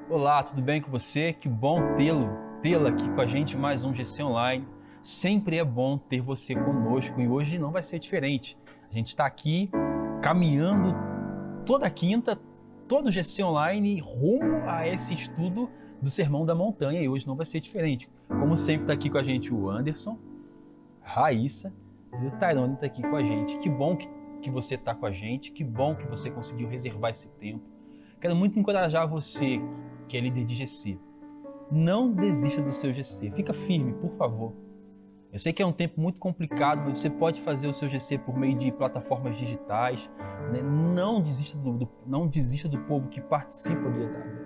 Olá, tudo bem com você? Que bom tê-la aqui com a gente mais um GC Online. Sempre é bom ter você conosco e hoje não vai ser diferente. A gente está aqui caminhando toda quinta, todo GC Online rumo a esse estudo do Sermão da Montanha e hoje não vai ser diferente. Como sempre está aqui com a gente o Anderson, Raíssa e o Tairone está aqui com a gente. Que bom que você está com a gente, que bom que você conseguiu reservar esse tempo. Quero muito encorajar você que é líder de GC. Não desista do seu GC. Fica firme, por favor. Eu sei que é um tempo muito complicado, mas você pode fazer o seu GC por meio de plataformas digitais. Né? Não desista do povo que participa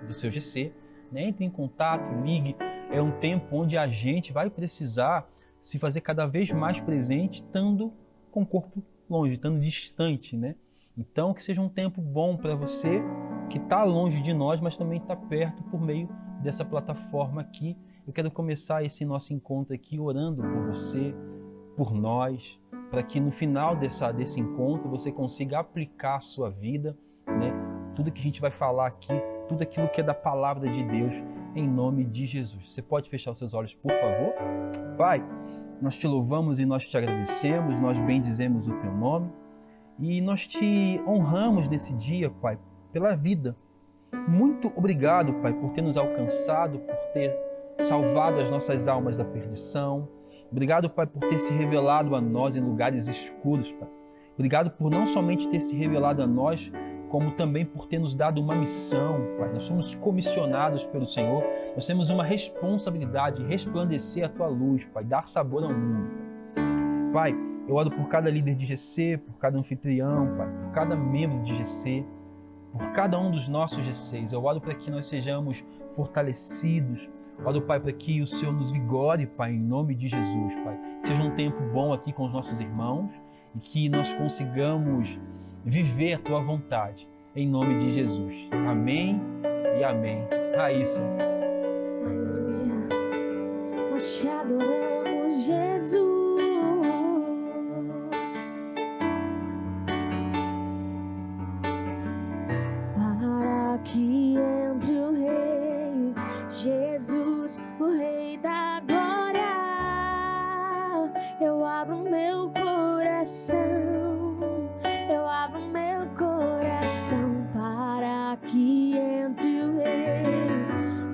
do seu GC. Né? Entre em contato, ligue. É um tempo onde a gente vai precisar se fazer cada vez mais presente, estando com o corpo longe, estando distante. Né? Então, que seja um tempo bom para você que está longe de nós, mas também está perto por meio dessa plataforma aqui. Eu quero começar esse nosso encontro aqui orando por você, por nós, para que no final desse encontro você consiga aplicar a sua vida, né? Tudo que a gente vai falar aqui, tudo aquilo que é da palavra de Deus, em nome de Jesus. Você pode fechar os seus olhos, por favor? Pai, nós te louvamos e nós te agradecemos, nós bendizemos o teu nome e nós te honramos nesse dia, Pai, pela vida. Muito obrigado, Pai, por ter nos alcançado, por ter salvado as nossas almas da perdição. Obrigado, Pai, por ter se revelado a nós em lugares escuros, Pai. Obrigado por não somente ter se revelado a nós, como também por ter nos dado uma missão, Pai. Nós somos comissionados pelo Senhor, nós temos uma responsabilidade de resplandecer a Tua luz, Pai, dar sabor ao mundo. Pai, eu oro por cada líder de GC, por cada anfitrião, Pai, por cada membro de GC, por cada um dos nossos GCs. Eu oro para que nós sejamos fortalecidos. Oro, Pai, para que o Senhor nos vigore, Pai, em nome de Jesus, Pai. Seja um tempo bom aqui com os nossos irmãos e que nós consigamos viver a Tua vontade, em nome de Jesus. Amém e amém. Raíssa. Aleluia. Nós te adoramos, Jesus. Que entre o Rei Jesus, o Rei da Glória, eu abro meu coração, eu abro meu coração para que entre o Rei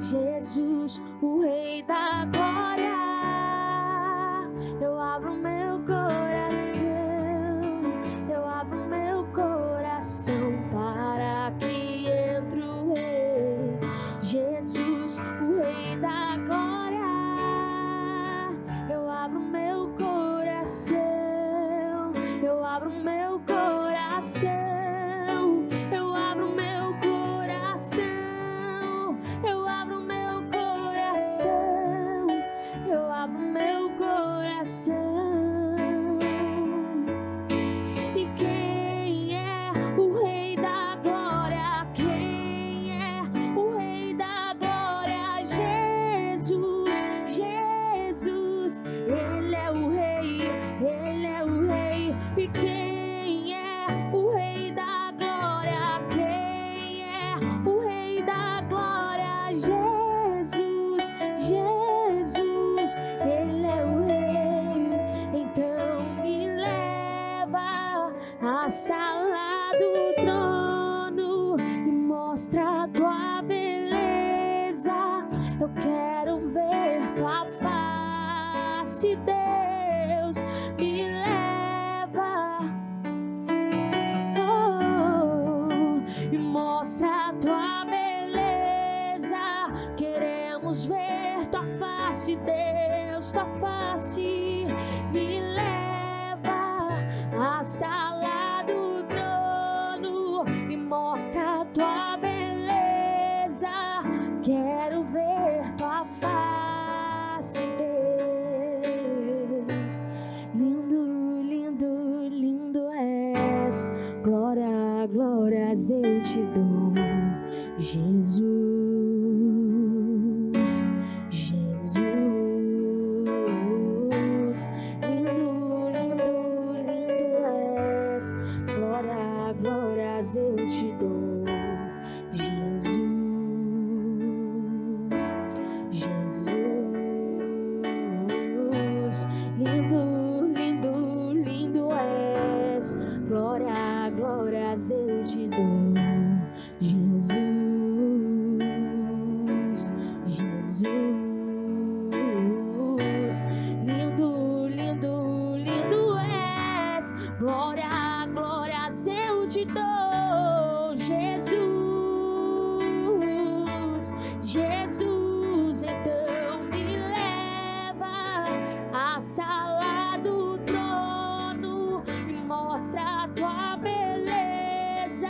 Jesus, o Rei da Glória, eu abro meu coração, eu abro meu coração para que Jesus, o Rei da Glória, eu abro meu coração, eu abro meu coração, eu abro meu coração, eu abro meu coração, eu abro meu coração. E quem é o Rei da Glória? Ele é o Rei, Ele é o Rei. E quem é o Rei da Glória? Quem é o Rei da Glória? Jesus, Jesus, Ele é o Rei. Então me leva à sala do trono e mostra a Tua beleza. Eu quero ver Tua face, Deus, me leva, e mostra a Tua beleza. Queremos ver Tua face, Deus, Tua face. Me leva à sala do trono e mostra a Tua beleza. Quero ver Tua face, Deus. Lindo, lindo, lindo és. Glória, glórias eu te dou, Jesus, Jesus. Lindo, lindo, lindo és. Glória, glórias eu te dou, Jesus. Jesus, então me leva à sala do trono e mostra a tua beleza.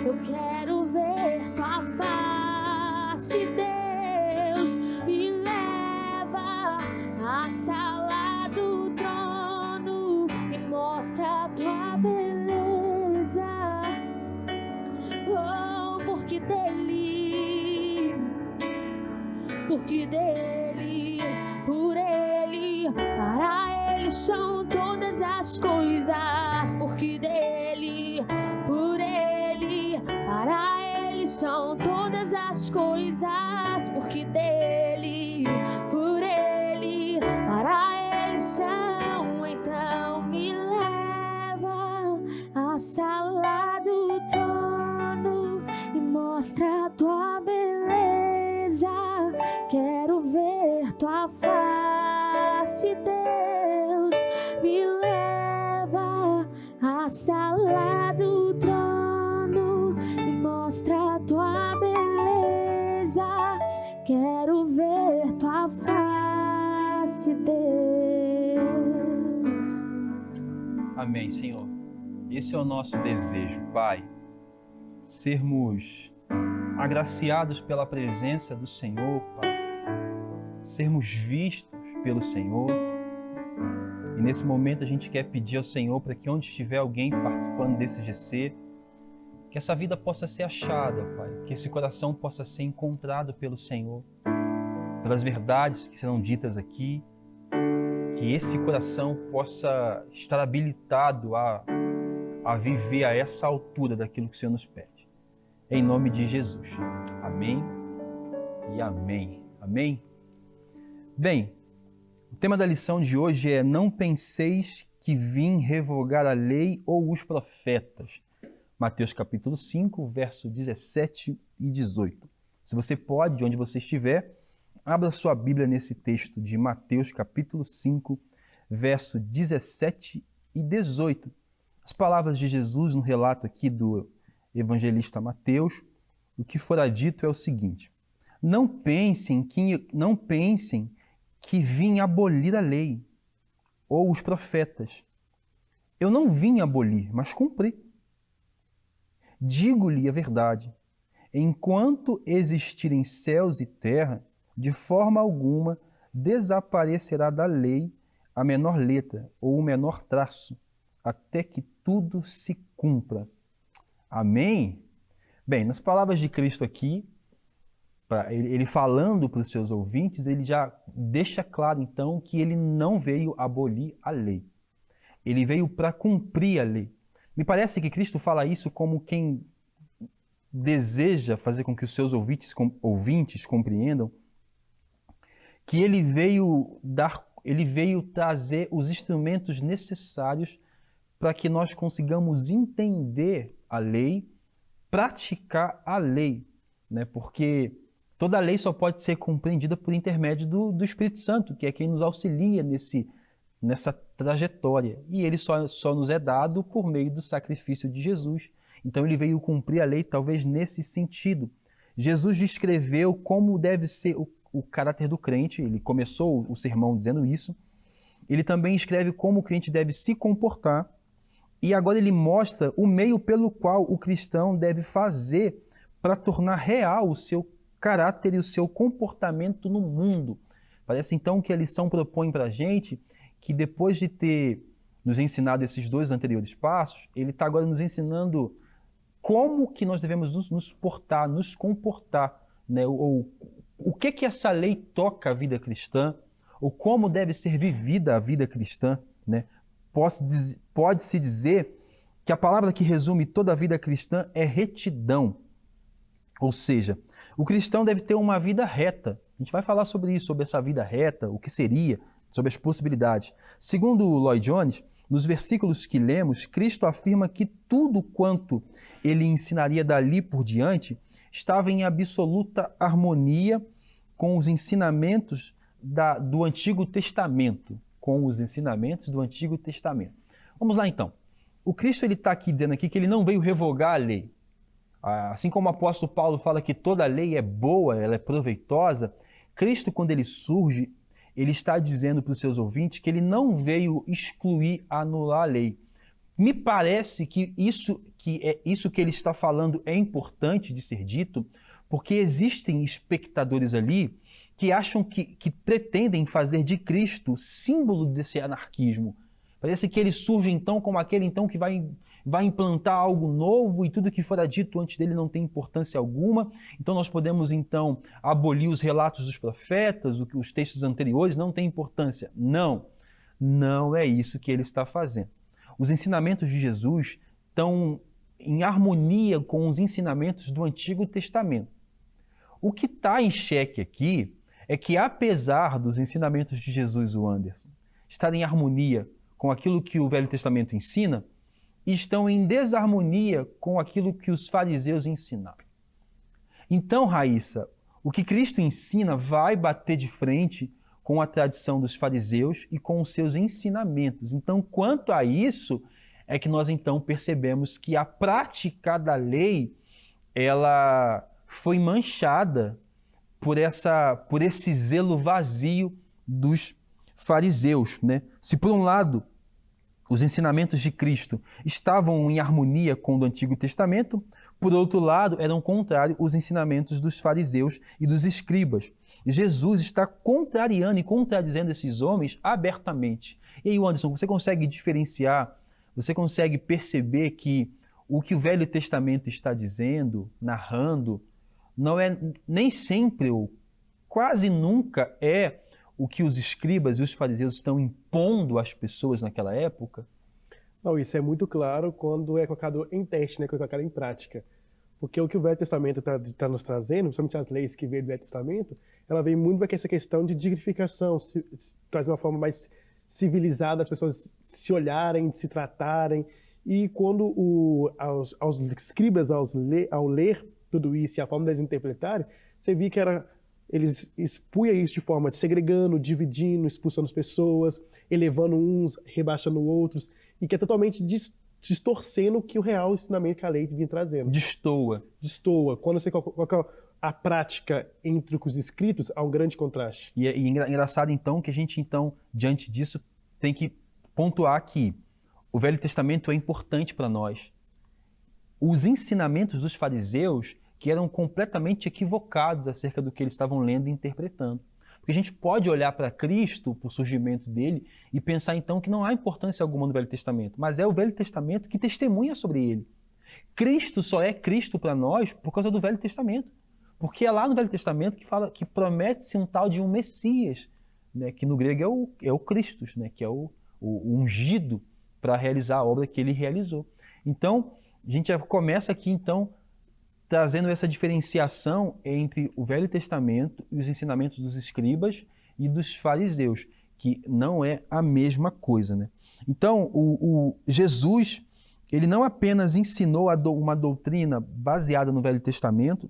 Eu quero ver tua face, Deus, me leva à sala do trono e mostra a tua beleza. Oh, porque dele, por ele, para ele são todas as coisas. Porque dele, por ele, para ele são todas as coisas. Porque dele, por ele, para ele são. Então me leva à sala do trono e mostra a tua beleza. Quero ver tua face, Deus, me leva à sala do trono e mostra a tua beleza. Quero ver tua face, Deus. Amém, Senhor. Esse é o nosso desejo, Pai, sermos agraciados pela presença do Senhor, Pai, sermos vistos pelo Senhor. E nesse momento a gente quer pedir ao Senhor para que onde estiver alguém participando desse GC, que essa vida possa ser achada, Pai, que esse coração possa ser encontrado pelo Senhor, pelas verdades que serão ditas aqui, que esse coração possa estar habilitado a viver a essa altura daquilo que o Senhor nos pede. Em nome de Jesus. Amém e amém. Amém? Bem, o tema da lição de hoje é: não penseis que vim revogar a lei ou os profetas. Mateus capítulo 5, verso 17 e 18. Se você pode, onde você estiver, abra sua Bíblia nesse texto de Mateus capítulo 5, verso 17 e 18. As palavras de Jesus no relato aqui do evangelista Mateus, o que fora dito é o seguinte: não pensem que vim abolir a lei ou os profetas. Eu não vim abolir, mas cumprir. Digo-lhe a verdade: enquanto existirem céus e terra, de forma alguma desaparecerá da lei a menor letra ou o menor traço, até que tudo se cumpra. Amém? Bem, nas palavras de Cristo aqui, ele falando para os seus ouvintes, ele já deixa claro então que ele não veio abolir a lei. Ele veio para cumprir a lei. Me parece que Cristo fala isso como quem deseja fazer com que os seus ouvintes compreendam que ele veio trazer os instrumentos necessários para que nós consigamos entender a lei, praticar a lei, né? Porque toda lei só pode ser compreendida por intermédio do Espírito Santo, que é quem nos auxilia nessa trajetória. E ele só nos é dado por meio do sacrifício de Jesus. Então ele veio cumprir a lei talvez nesse sentido. Jesus descreveu como deve ser o caráter do crente, ele começou o sermão dizendo isso. Ele também escreve como o crente deve se comportar. E agora ele mostra o meio pelo qual o cristão deve fazer para tornar real o seu caráter e o seu comportamento no mundo. Parece então que a lição propõe para a gente que depois de ter nos ensinado esses dois anteriores passos, ele está agora nos ensinando como que nós devemos nos portar, nos comportar, né? Ou o que essa lei toca a vida cristã, ou como deve ser vivida a vida cristã, né? Pode-se dizer que a palavra que resume toda a vida cristã é retidão. Ou seja, o cristão deve ter uma vida reta. A gente vai falar sobre isso, sobre essa vida reta, o que seria, sobre as possibilidades. Segundo Lloyd Jones, nos versículos que lemos, Cristo afirma que tudo quanto ele ensinaria dali por diante estava em absoluta harmonia com os ensinamentos do Antigo Testamento. Com os ensinamentos do Antigo Testamento. Vamos lá então. O Cristo está aqui dizendo aqui que ele não veio revogar a lei. Assim como o apóstolo Paulo fala que toda lei é boa, ela é proveitosa, Cristo, quando ele surge, ele está dizendo para os seus ouvintes que ele não veio excluir, anular a lei. Me parece que isso que ele está falando é importante de ser dito, porque existem espectadores ali que acham que pretendem fazer de Cristo símbolo desse anarquismo. Parece que ele surge então como aquele então que vai implantar algo novo e tudo que fora dito antes dele não tem importância alguma. Então nós podemos então abolir os relatos dos profetas, os textos anteriores não têm importância. Não, não é isso que ele está fazendo. Os ensinamentos de Jesus estão em harmonia com os ensinamentos do Antigo Testamento. O que está em xeque aqui é que, apesar dos ensinamentos de Jesus, o Anderson, estarem em harmonia com aquilo que o Velho Testamento ensina, estão em desarmonia com aquilo que os fariseus ensinaram. Então, Raíssa, o que Cristo ensina vai bater de frente com a tradição dos fariseus e com os seus ensinamentos. Então, quanto a isso, é que nós então percebemos que a prática da lei, ela foi manchada por esse zelo vazio dos fariseus, né? Se por um lado os ensinamentos de Cristo estavam em harmonia com o do Antigo Testamento, por outro lado eram contrários os ensinamentos dos fariseus e dos escribas. Jesus está contrariando e contradizendo esses homens abertamente. E aí, Anderson, você consegue diferenciar, você consegue perceber que o Velho Testamento está dizendo, narrando, não é nem sempre ou quase nunca é o que os escribas e os fariseus estão impondo às pessoas naquela época? Não, isso é muito claro quando é colocado em teste, né, quando é colocado em prática. Porque o que o Velho Testamento está nos trazendo, principalmente as leis que veio do Velho Testamento, ela vem muito para essa questão de dignificação, trazer uma forma mais civilizada, as pessoas se olharem, se tratarem. E quando aos escribas, ao ler tudo isso e a forma deles interpretarem, você via que eles expunham isso de forma de segregando, dividindo, expulsando as pessoas, elevando uns, rebaixando outros, e que é totalmente distorcendo o que o real ensinamento que a lei vinha trazendo. Destoa. Quando você coloca a prática entre os escritos, há um grande contraste. E é engraçado então que a gente então, diante disso, tem que pontuar que o Velho Testamento é importante para nós. Os ensinamentos dos fariseus que eram completamente equivocados acerca do que eles estavam lendo e interpretando. Porque a gente pode olhar para Cristo, para o surgimento dele, e pensar então que não há importância alguma no Velho Testamento, mas é o Velho Testamento que testemunha sobre ele. Cristo só é Cristo para nós por causa do Velho Testamento. Porque é lá no Velho Testamento que fala que promete-se um tal de um Messias, né, que no grego é o Christos, né, que é o ungido para realizar a obra que ele realizou. Então, a gente já começa aqui então trazendo essa diferenciação entre o Velho Testamento e os ensinamentos dos escribas e dos fariseus, que não é a mesma coisa, né? Então, o Jesus, ele não apenas ensinou uma doutrina baseada no Velho Testamento,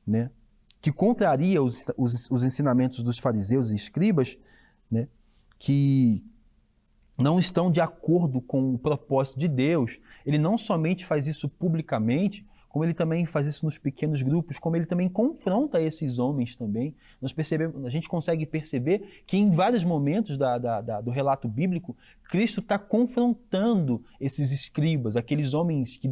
né, que contraria os ensinamentos dos fariseus e escribas, né, que não estão de acordo com o propósito de Deus. Ele não somente faz isso publicamente, como ele também faz isso nos pequenos grupos, como ele também confronta esses homens também. A gente consegue perceber que em vários momentos do relato bíblico, Cristo está confrontando esses escribas, aqueles homens que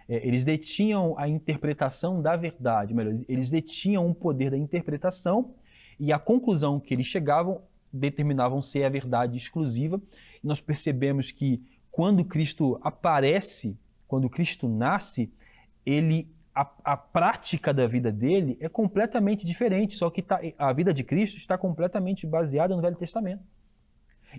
eles detinham a interpretação da verdade, melhor, eles detinham o poder da interpretação e a conclusão que eles chegavam determinavam ser a verdade exclusiva. E nós percebemos que quando Cristo aparece, quando Cristo nasce, a prática da vida dele é completamente diferente, só que a vida de Cristo está completamente baseada no Velho Testamento.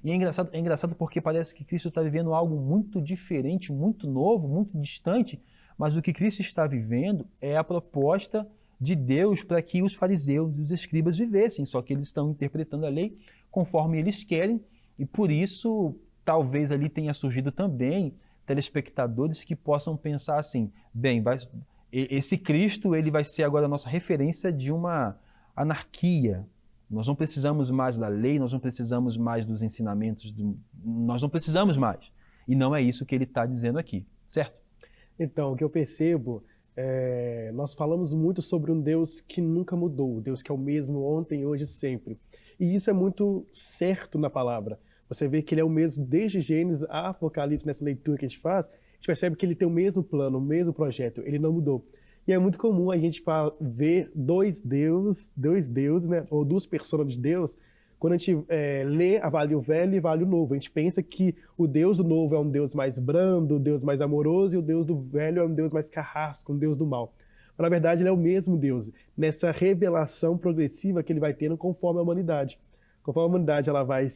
E é engraçado porque parece que Cristo está vivendo algo muito diferente, muito novo, muito distante, mas o que Cristo está vivendo é a proposta de Deus para que os fariseus e os escribas vivessem, só que eles estão interpretando a lei conforme eles querem, e por isso talvez ali tenha surgido também telespectadores que possam pensar assim, bem, esse Cristo ele vai ser agora a nossa referência de uma anarquia. Nós não precisamos mais da lei, nós não precisamos mais dos ensinamentos, nós não precisamos mais. E não é isso que ele está dizendo aqui, certo? Então, o que eu percebo nós falamos muito sobre um Deus que nunca mudou, um Deus que é o mesmo ontem, hoje e sempre. E isso é muito certo na palavra. Você vê que ele é o mesmo desde Gênesis a Apocalipse, nessa leitura que a gente faz, a gente percebe que ele tem o mesmo plano, o mesmo projeto, ele não mudou. E é muito comum a gente ver dois deuses, né, ou duas personas de Deus, quando a gente avalia o velho e avalia o novo. A gente pensa que o Deus do novo é um Deus mais brando, um Deus mais amoroso, e o Deus do velho é um Deus mais carrasco, um Deus do mal. Mas, na verdade, ele é o mesmo Deus, nessa revelação progressiva que ele vai tendo conforme a humanidade. Conforme a humanidade ela vai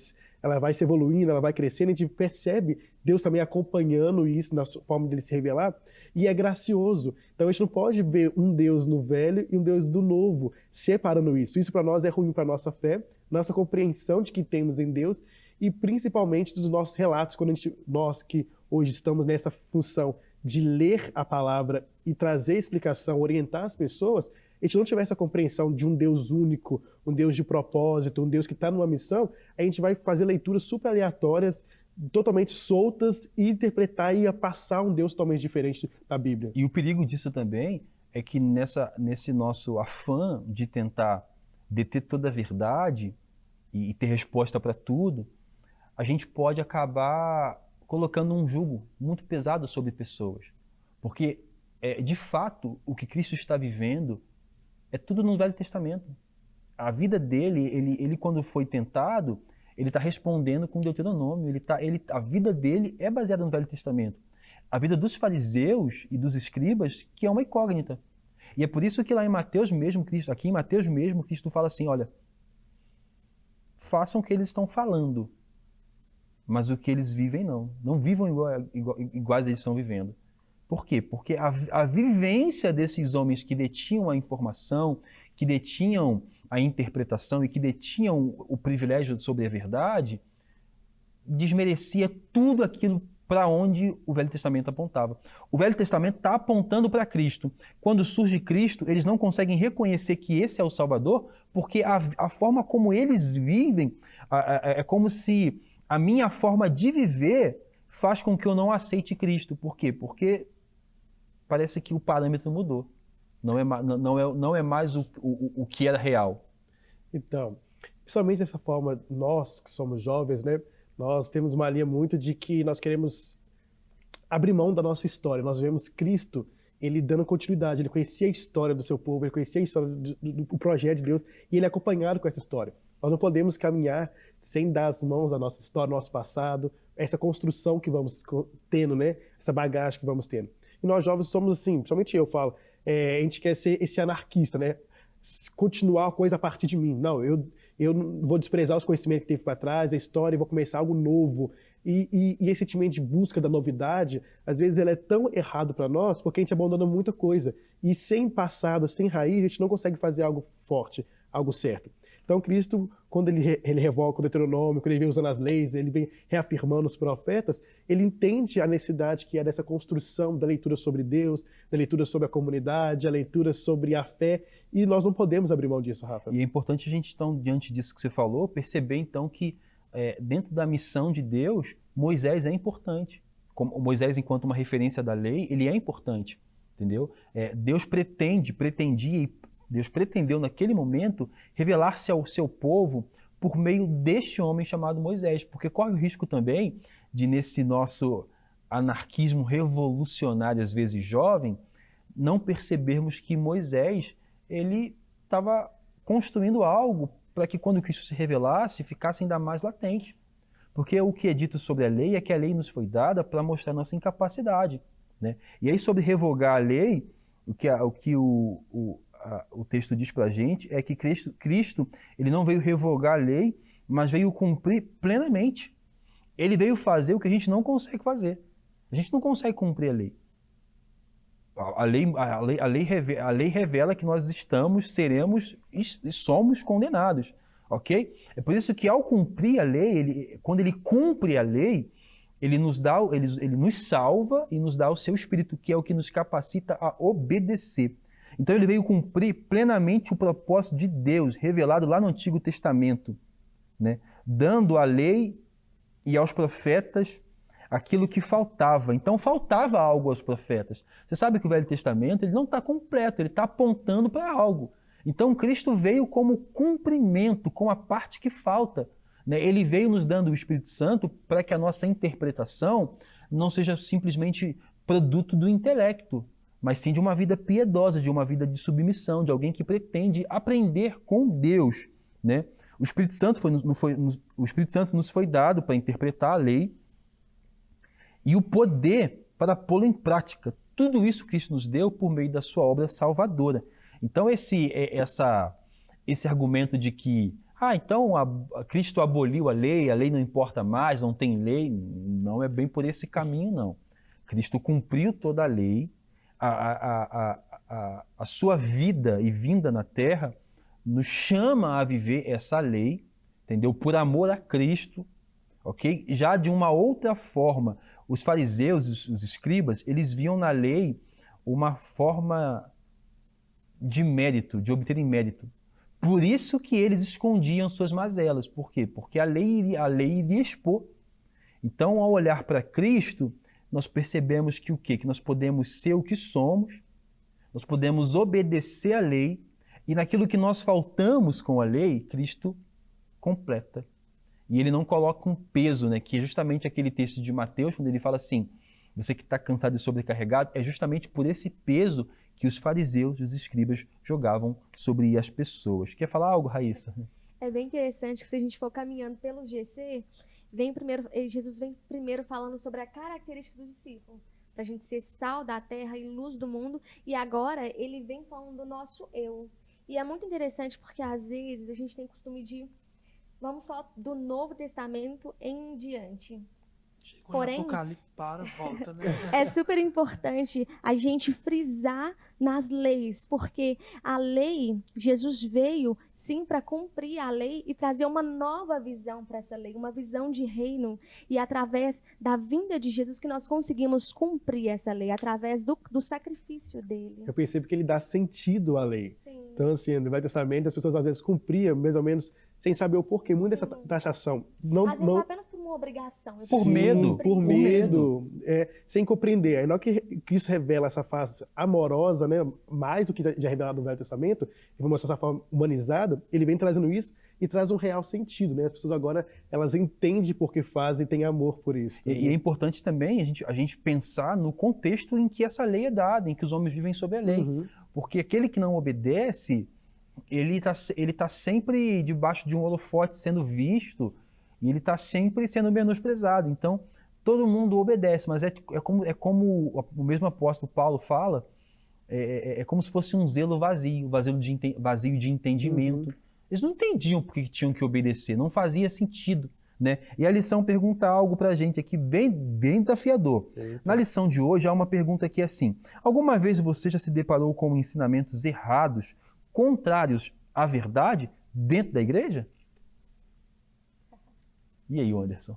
se evoluindo, ela vai crescendo, a gente percebe Deus também acompanhando isso na forma dele se revelar, e é gracioso. Então a gente não pode ver um Deus no velho e um Deus do novo, separando isso. Isso para nós é ruim para nossa fé, nossa compreensão de que temos em Deus, e principalmente dos nossos relatos, quando nós que hoje estamos nessa função de ler a palavra e trazer explicação, orientar as pessoas, a gente não tiver essa compreensão de um Deus único, um Deus de propósito, um Deus que está numa missão, a gente vai fazer leituras super aleatórias, totalmente soltas, e interpretar e passar um Deus totalmente diferente da Bíblia. E o perigo disso também é que nesse nosso afã de tentar deter toda a verdade e ter resposta para tudo, a gente pode acabar colocando um jugo muito pesado sobre pessoas. Porque, de fato, o que Cristo está vivendo é tudo no Velho Testamento. A vida dele, ele quando foi tentado, ele está respondendo com Deuteronômio. A vida dele é baseada no Velho Testamento. A vida dos fariseus e dos escribas, que é uma incógnita. E é por isso que lá em Mateus mesmo, Cristo fala assim, olha, façam o que eles estão falando, mas o que eles vivem não. Não vivam iguais eles estão vivendo. Por quê? Porque a vivência desses homens que detinham a informação, que detinham a interpretação e que detinham o privilégio sobre a verdade, desmerecia tudo aquilo para onde o Velho Testamento apontava. O Velho Testamento está apontando para Cristo. Quando surge Cristo, eles não conseguem reconhecer que esse é o Salvador, porque a forma como eles vivem é como se a minha forma de viver faz com que eu não aceite Cristo. Por quê? Porque parece que o parâmetro mudou. Não é mais o que era real. Então, principalmente dessa forma, nós que somos jovens, né, nós temos uma linha muito de que nós queremos abrir mão da nossa história. Nós vemos Cristo, ele dando continuidade, ele conhecia a história do seu povo, ele conhecia a história do projeto de Deus, e ele é acompanhado com essa história. Nós não podemos caminhar sem dar as mãos à nossa história, ao nosso passado, essa construção que vamos tendo, né, essa bagagem que vamos tendo. E nós jovens somos assim, principalmente eu falo, a gente quer ser esse anarquista, né? Continuar a coisa a partir de mim. Não, eu não vou desprezar os conhecimentos que teve para trás, a história, e vou começar algo novo. E esse sentimento de busca da novidade, às vezes ele é tão errado para nós, porque a gente abandona muita coisa. E sem passado, sem raiz, a gente não consegue fazer algo forte, algo certo. Então Cristo, quando ele revoca o Deuteronômio, quando ele vem usando as leis, ele vem reafirmando os profetas, ele entende a necessidade que é dessa construção da leitura sobre Deus, da leitura sobre a comunidade, a leitura sobre a fé, e nós não podemos abrir mão disso, Rafa. E é importante a gente, então, diante disso que você falou, perceber então que dentro da missão de Deus, Moisés é importante. Como Moisés, enquanto uma referência da lei, ele é importante, entendeu? Deus pretendeu naquele momento revelar-se ao seu povo por meio deste homem chamado Moisés, porque corre o risco também de, nesse nosso anarquismo revolucionário, às vezes jovem, não percebermos que Moisés ele estava construindo algo para que quando Cristo se revelasse ficasse ainda mais latente. Porque o que é dito sobre a lei é que a lei nos foi dada para mostrar nossa incapacidade, né? E aí sobre revogar a lei, o que o texto diz para a gente é que Cristo ele não veio revogar a lei, mas veio cumprir plenamente. Ele veio fazer o que a gente não consegue fazer. A gente não consegue cumprir a lei. A lei revela que nós seremos e somos condenados, ok? É por isso que ao cumprir a lei, quando ele cumpre a lei, ele nos salva e nos dá o seu Espírito, que é o que nos capacita a obedecer. Então ele veio cumprir plenamente o propósito de Deus, revelado lá no Antigo Testamento, né? Dando à lei e aos profetas aquilo que faltava. Então faltava algo aos profetas. Você sabe que o Velho Testamento ele não está completo, ele está apontando para algo. Então Cristo veio como cumprimento, com a parte que falta, né? Ele veio nos dando o Espírito Santo para que a nossa interpretação não seja simplesmente produto do intelecto, mas sim de uma vida piedosa, de uma vida de submissão, de alguém que pretende aprender com Deus, né? O Espírito Santo nos foi dado para interpretar a lei e o poder para pô-la em prática. Tudo isso Cristo nos deu por meio da sua obra salvadora. Então esse argumento de que então Cristo aboliu a lei não importa mais, não tem lei, não é bem por esse caminho, não. Cristo cumpriu toda a lei, a sua vida e vinda na terra nos chama a viver essa lei, entendeu? Por amor a Cristo, ok? Já de uma outra forma, os fariseus, os escribas, eles viam na lei uma forma de mérito, de obterem mérito. Por isso que eles escondiam suas mazelas. Por quê? Porque a lei iria expor. Então, ao olhar para Cristo, nós percebemos que o quê? Que nós podemos ser o que somos, nós podemos obedecer à lei, e naquilo que nós faltamos com a lei, Cristo completa. E ele não coloca um peso, né? Que é justamente aquele texto de Mateus, quando ele fala assim, você que está cansado e sobrecarregado, é justamente por esse peso que os fariseus e os escribas jogavam sobre as pessoas. Quer falar algo, Raíssa? É bem interessante que se a gente for caminhando pelo GC, Jesus vem primeiro falando sobre a característica do discípulo, para a gente ser sal da terra e luz do mundo, e agora ele vem falando do nosso eu. E é muito interessante porque às vezes a gente tem costume de, vamos só do Novo Testamento em diante. Porém, Apocalipse volta, né? é super importante a gente frisar nas leis, porque a lei, Jesus veio sim para cumprir a lei e trazer uma nova visão para essa lei, uma visão de reino, e através da vinda de Jesus que nós conseguimos cumprir essa lei, através do sacrifício dele. Eu percebo que ele dá sentido à lei. Sim. Então, assim, no Velho Testamento, as pessoas às vezes cumpriam, mais ou menos, sem saber o porquê, muito dessa taxação. Às vezes apenas por uma obrigação. Por medo. Por medo, sem compreender. Aí, na hora que Cristo revela essa face amorosa, né, mais do que já é revelado no Velho Testamento, ele vai mostrar essa forma humanizada, ele vem trazendo isso e traz um real sentido, né? As pessoas agora, elas entendem por que fazem e têm amor por isso. E é importante também a gente pensar no contexto em que essa lei é dada, em que os homens vivem sob a lei. Uhum. Porque aquele que não obedece, ele tá sempre debaixo de um holofote sendo visto e ele está sempre sendo menosprezado. Então, todo mundo obedece, mas é como o mesmo apóstolo Paulo fala, é como se fosse um zelo vazio de entendimento. Uhum. Eles não entendiam por que tinham que obedecer, não fazia sentido, né? E a lição pergunta algo para a gente aqui bem, bem desafiador. Eita. Na lição de hoje há uma pergunta que é assim: alguma vez você já se deparou com ensinamentos errados, contrários à verdade, dentro da igreja? E aí, Anderson?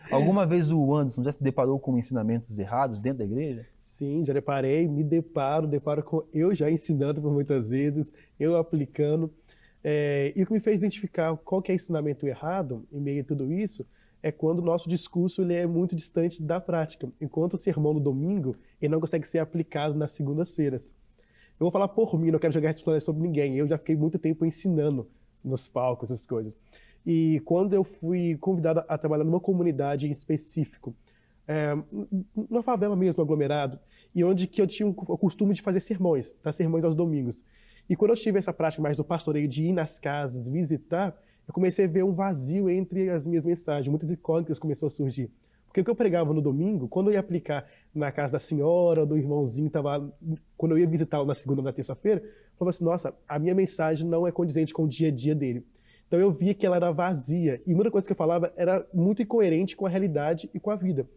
Alguma vez o Anderson já se deparou com ensinamentos errados dentro da igreja? Sim, já deparei, deparo com eu já ensinando por muitas vezes, eu aplicando. E o que me fez identificar qual que é o ensinamento errado em meio a tudo isso é quando o nosso discurso ele é muito distante da prática. Enquanto o sermão no domingo ele não consegue ser aplicado nas segundas-feiras. Eu vou falar por mim, não quero jogar responsabilidade sobre ninguém. Eu já fiquei muito tempo ensinando nos palcos, essas coisas. E quando eu fui convidado a trabalhar numa comunidade em específico, numa favela mesmo, aglomerado, e onde que eu tinha o costume de fazer sermões, dar sermões aos domingos. E quando eu tive essa prática mais do pastoreio, de ir nas casas, visitar, eu comecei a ver um vazio entre as minhas mensagens, muitas incógnitas começaram a surgir. Porque o que eu pregava no domingo, quando eu ia aplicar na casa da senhora, do irmãozinho, quando eu ia visitá-lo na segunda ou na terça-feira, eu falava assim, nossa, a minha mensagem não é condizente com o dia a dia dele. Então eu via que ela era vazia, e muita coisa que eu falava era muito incoerente com a realidade e com a vida.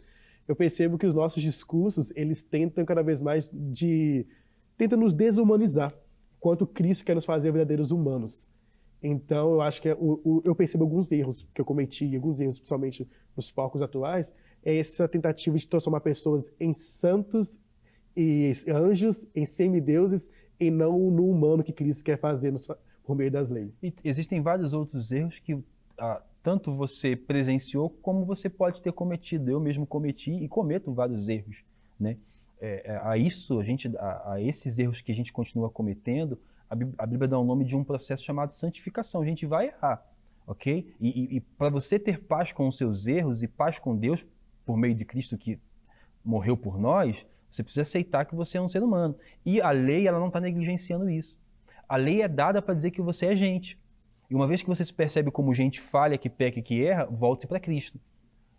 Eu percebo que os nossos discursos, eles tentam cada vez mais tentam nos desumanizar, enquanto Cristo quer nos fazer verdadeiros humanos. Então eu acho que eu percebo alguns erros que eu cometi, alguns erros principalmente nos palcos atuais, é essa tentativa de transformar pessoas em santos e anjos, em semideuses, e não no humano que Cristo quer fazer por meio das leis. E existem vários outros erros que tanto você presenciou como você pode ter cometido. Eu mesmo cometi e cometo vários erros, né? A esses erros que a gente continua cometendo, a Bíblia dá o nome de um processo chamado santificação. A gente vai errar, ok? E para você ter paz com os seus erros e paz com Deus por meio de Cristo que morreu por nós, você precisa aceitar que você é um ser humano. E a lei, ela não está negligenciando isso. A lei é dada para dizer que você é gente. E uma vez que você se percebe como gente falha, que peca e que erra, volte-se para Cristo.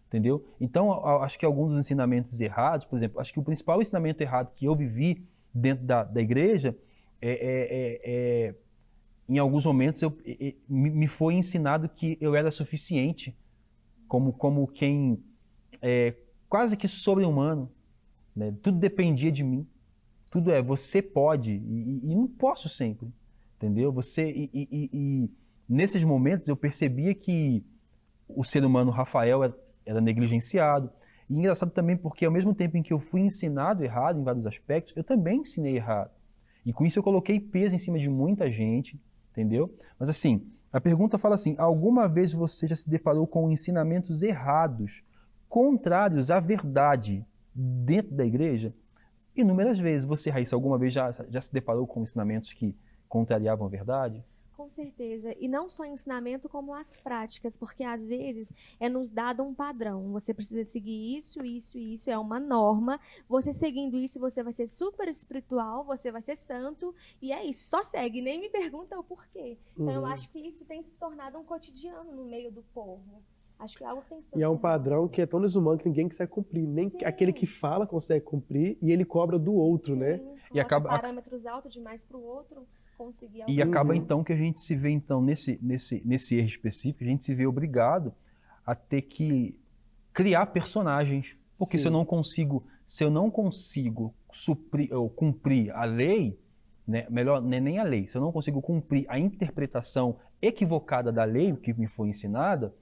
Entendeu? Então, acho que alguns dos ensinamentos errados, por exemplo, acho que o principal ensinamento errado que eu vivi dentro da igreja em alguns momentos me foi ensinado que eu era suficiente como quem quase que sobre-humano, né? Tudo dependia de mim. Tudo você pode e não posso sempre, entendeu? Nesses momentos eu percebia que o ser humano Rafael era negligenciado. E engraçado também porque ao mesmo tempo em que eu fui ensinado errado em vários aspectos, eu também ensinei errado. E com isso eu coloquei peso em cima de muita gente, entendeu? Mas assim, a pergunta fala assim, alguma vez você já se deparou com ensinamentos errados, contrários à verdade dentro da igreja? Inúmeras vezes. Você, Raíssa, alguma vez já se deparou com ensinamentos que contrariavam a verdade? Com certeza. E não só ensinamento, como as práticas, porque às vezes é nos dado um padrão. Você precisa seguir isso, isso e isso, é uma norma. Você seguindo isso, você vai ser super espiritual, você vai ser santo, e é isso, só segue, nem me pergunta o porquê. Então eu acho que isso tem se tornado um cotidiano no meio do povo. Acho que algo tem que ser. E é um padrão que é tão desumano que ninguém consegue cumprir. Nem Sim. aquele que fala consegue cumprir e ele cobra do outro, né? E acaba parâmetros altos demais para o outro conseguir. E acaba então que a gente se vê então nesse erro específico, a gente se vê obrigado a ter que criar personagens, porque se eu não consigo suprir ou cumprir a lei, né, melhor nem a lei, se eu não consigo cumprir a interpretação equivocada da lei que me foi ensinada,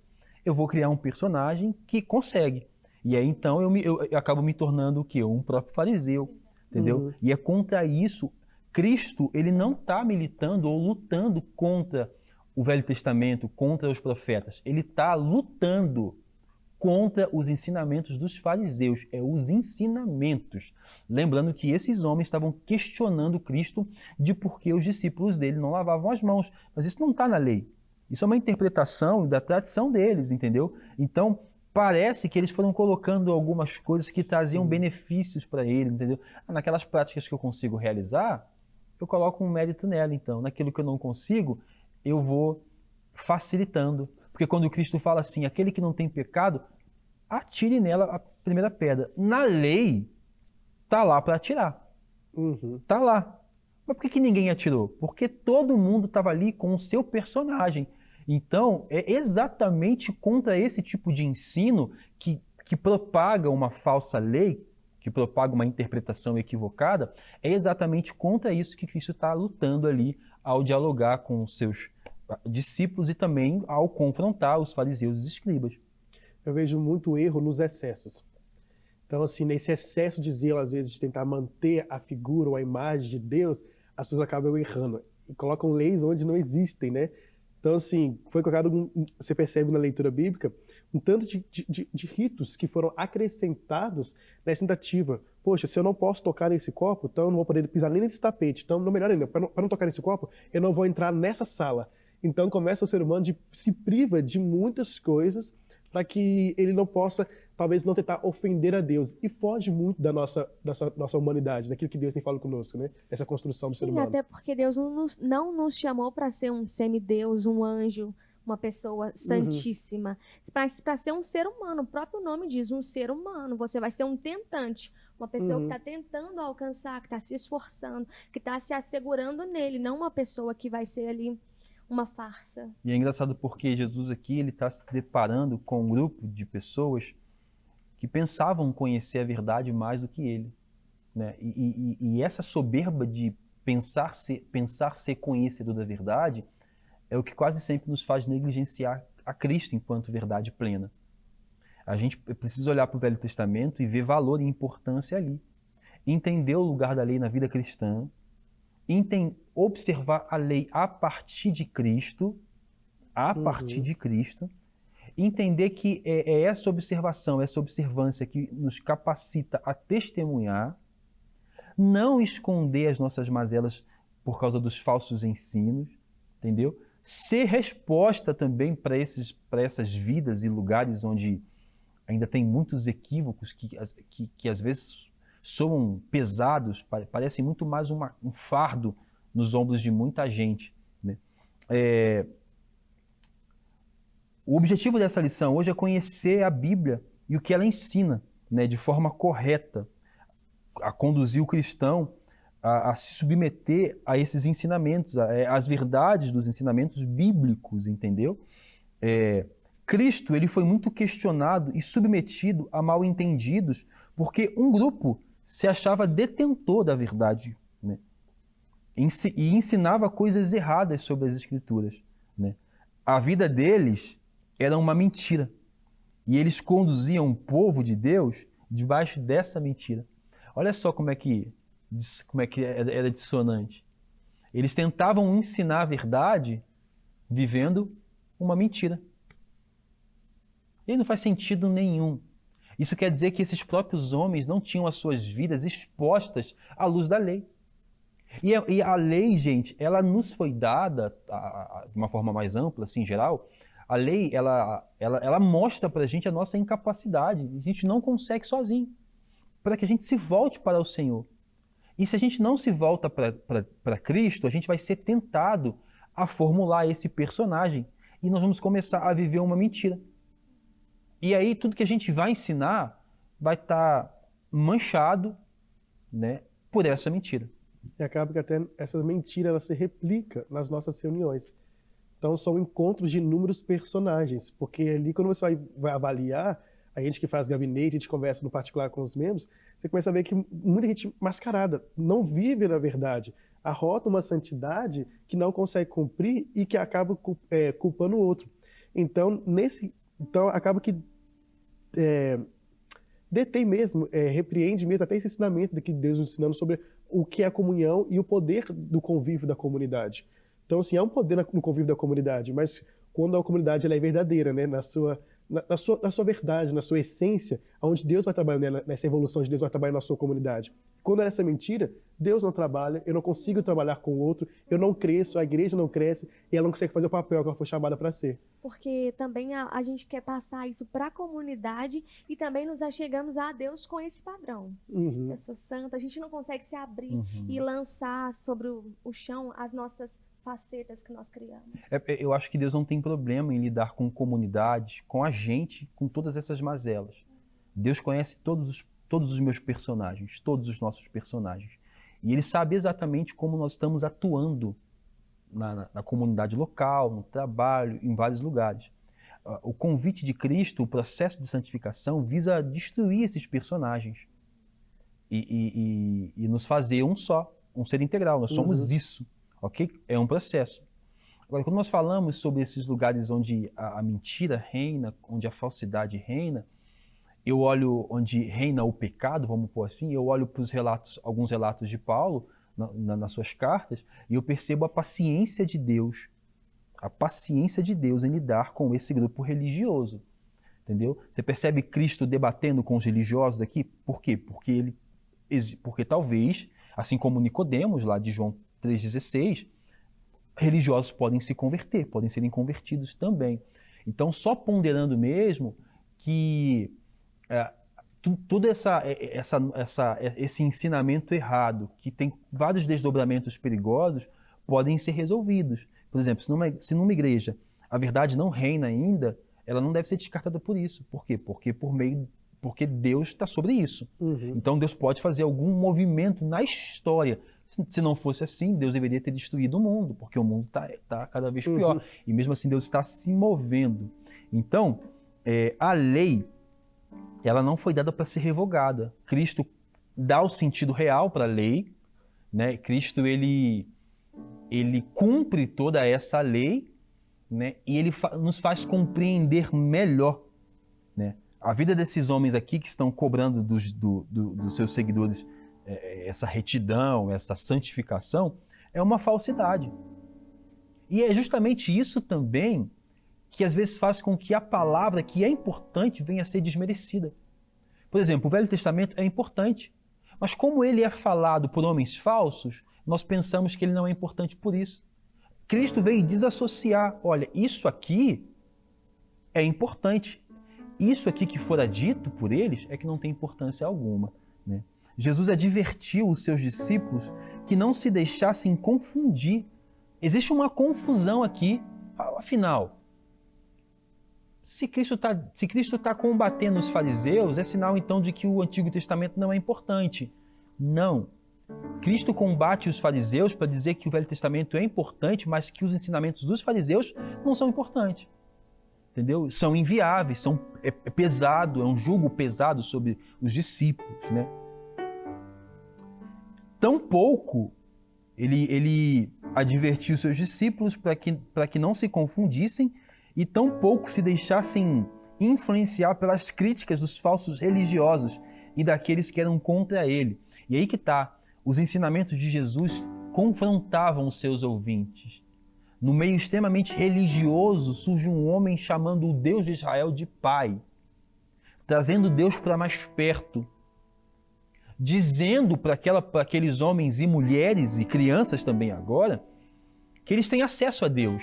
eu vou criar um personagem que consegue. E aí então eu acabo me tornando o quê? Um próprio fariseu, entendeu? E é contra isso. Cristo, ele não está militando ou lutando contra o Velho Testamento, contra os profetas. Ele está lutando contra os ensinamentos dos fariseus. É os ensinamentos. Lembrando que esses homens estavam questionando Cristo de por que os discípulos dele não lavavam as mãos. Mas isso não está na lei. Isso é uma interpretação da tradição deles, entendeu? Então, parece que eles foram colocando algumas coisas que traziam benefícios para ele, entendeu? Naquelas práticas que eu consigo realizar, eu coloco um mérito nela, então. Naquilo que eu não consigo, eu vou facilitando. Porque quando Cristo fala assim, aquele que não tem pecado, atire nela a primeira pedra. Na lei, tá lá para atirar. Tá lá. Mas por que ninguém atirou? Porque todo mundo estava ali com o seu personagem. Então, é exatamente contra esse tipo de ensino que propaga uma falsa lei, que propaga uma interpretação equivocada, é exatamente contra isso que Cristo está lutando ali ao dialogar com os seus discípulos e também ao confrontar os fariseus e os escribas. Eu vejo muito erro nos excessos. Então, assim, nesse excesso de zelo, às vezes, de tentar manter a figura ou a imagem de Deus, as pessoas acabam errando e colocam leis onde não existem, né? Então, assim, foi colocado, você percebe na leitura bíblica, um tanto de ritos que foram acrescentados nessa tentativa. Poxa, se eu não posso tocar nesse copo, então eu não vou poder pisar nem nesse tapete. Então, melhor ainda, para não tocar nesse copo, eu não vou entrar nessa sala. Então, começa o ser humano se priva de muitas coisas para que ele não possa, talvez, não tentar ofender a Deus. E foge muito da nossa humanidade, daquilo que Deus tem falado conosco, né? Essa construção do ser humano. Até porque Deus não nos chamou para ser um semideus, um anjo, uma pessoa santíssima. Para ser um ser humano, o próprio nome diz, um ser humano. Você vai ser um tentante, uma pessoa que está tentando alcançar, que está se esforçando, que está se assegurando nele, não uma pessoa que vai ser ali uma farsa. E é engraçado porque Jesus aqui ele está se deparando com um grupo de pessoas que pensavam conhecer a verdade mais do que ele, né? E essa soberba de pensar ser conhecedor da verdade é o que quase sempre nos faz negligenciar a Cristo enquanto verdade plena. A gente precisa olhar para o Velho Testamento e ver valor e importância ali. Entender o lugar da lei na vida cristã, observar a lei a partir de Cristo, entender que é essa observação, essa observância que nos capacita a testemunhar, não esconder as nossas mazelas por causa dos falsos ensinos, entendeu? Ser resposta também para essas vidas e lugares onde ainda tem muitos equívocos que às vezes soam pesados, parecem muito mais um fardo nos ombros de muita gente, né? O objetivo dessa lição hoje é conhecer a Bíblia e o que ela ensina, né, de forma correta, a conduzir o cristão a se submeter a esses ensinamentos, às verdades dos ensinamentos bíblicos, entendeu? Cristo ele foi muito questionado e submetido a mal-entendidos porque um grupo se achava detentor da verdade, né? E ensinava coisas erradas sobre as Escrituras, né? A vida deles era uma mentira e eles conduziam o povo de Deus debaixo dessa mentira. Olha só como é que era dissonante. Eles tentavam ensinar a verdade vivendo uma mentira. E não faz sentido nenhum. Isso quer dizer que esses próprios homens não tinham as suas vidas expostas à luz da lei. E a lei, gente, ela nos foi dada, de uma forma mais ampla, assim, em geral, a lei, ela mostra para a gente a nossa incapacidade. A gente não consegue sozinho. Para que a gente se volte para o Senhor. E se a gente não se volta para Cristo, a gente vai ser tentado a formular esse personagem. E nós vamos começar a viver uma mentira. E aí tudo que a gente vai ensinar vai estar manchado, né, por essa mentira. E acaba que até essa mentira ela se replica nas nossas reuniões. Então são encontros de inúmeros personagens, porque ali quando você vai avaliar, a gente que faz gabinete, a gente conversa no particular com os membros, você começa a ver que muita gente mascarada não vive na verdade, arrota uma santidade que não consegue cumprir e que acaba culpando o outro. Então acaba que detém mesmo, repreende mesmo até esse ensinamento que Deus nos ensinando sobre o que é a comunhão e o poder do convívio da comunidade. Então, assim, há um poder no convívio da comunidade, mas quando a comunidade ela é verdadeira, né, na sua verdade, na sua essência, onde Deus vai trabalhando, nessa evolução de Deus vai trabalhando na sua comunidade. Quando é essa mentira, Deus não trabalha, eu não consigo trabalhar com o outro, eu não cresço, a igreja não cresce e ela não consegue fazer o papel que ela foi chamada para ser. Porque também a gente quer passar isso para a comunidade e também nos achegamos a Deus com esse padrão. Uhum. Eu sou santa, a gente não consegue se abrir e lançar sobre o chão as nossas facetas que nós criamos. Eu acho que Deus não tem problema em lidar com comunidades, com a gente, com todas essas mazelas. Deus conhece todos os meus personagens, todos os nossos personagens. E Ele sabe exatamente como nós estamos atuando na comunidade local, no trabalho, em vários lugares. O convite de Cristo, o processo de santificação, visa destruir esses personagens e nos fazer um só, um ser integral. Nós somos isso. Ok? É um processo. Agora, quando nós falamos sobre esses lugares onde a mentira reina, onde a falsidade reina, eu olho onde reina o pecado, vamos pôr assim, eu olho para alguns relatos de Paulo nas suas cartas e eu percebo a paciência de Deus em lidar com esse grupo religioso. Entendeu? Você percebe Cristo debatendo com os religiosos aqui? Por quê? Porque talvez, assim como Nicodemos, lá de João 3,16, religiosos podem se converter, podem serem convertidos também. Então, só ponderando mesmo que todo esse ensinamento errado, que tem vários desdobramentos perigosos, podem ser resolvidos. Por exemplo, se numa igreja a verdade não reina ainda, ela não deve ser descartada por isso. Por quê? Porque Deus está sobre isso. Então, Deus pode fazer algum movimento na história. Se não fosse assim, Deus deveria ter destruído o mundo, porque o mundo está cada vez pior. E mesmo assim, Deus está se movendo. Então, a lei, ela não foi dada para ser revogada. Cristo dá o sentido real para a lei, né? Cristo, ele cumpre toda essa lei, né? E ele nos faz compreender melhor, né? A vida desses homens aqui que estão cobrando dos seus seguidores essa retidão, essa santificação, é uma falsidade. E é justamente isso também que às vezes faz com que a palavra que é importante venha a ser desmerecida. Por exemplo, o Velho Testamento é importante, mas como ele é falado por homens falsos, nós pensamos que ele não é importante por isso. Cristo veio desassociar, olha, isso aqui é importante, isso aqui que fora dito por eles é que não tem importância alguma, né? Jesus advertiu os seus discípulos que não se deixassem confundir. Existe uma confusão aqui, afinal. Se Cristo está combatendo os fariseus, é sinal então de que o Antigo Testamento não é importante. Não. Cristo combate os fariseus para dizer que o Velho Testamento é importante, mas que os ensinamentos dos fariseus não são importantes. Entendeu? São inviáveis, é pesado, é um jugo pesado sobre os discípulos, né? Tampouco ele advertiu seus discípulos para que não se confundissem e tampouco se deixassem influenciar pelas críticas dos falsos religiosos e daqueles que eram contra ele. E aí que está, os ensinamentos de Jesus confrontavam os seus ouvintes. No meio extremamente religioso surge um homem chamando o Deus de Israel de Pai, trazendo Deus para mais perto, dizendo para aqueles homens e mulheres e crianças também agora, que eles têm acesso a Deus.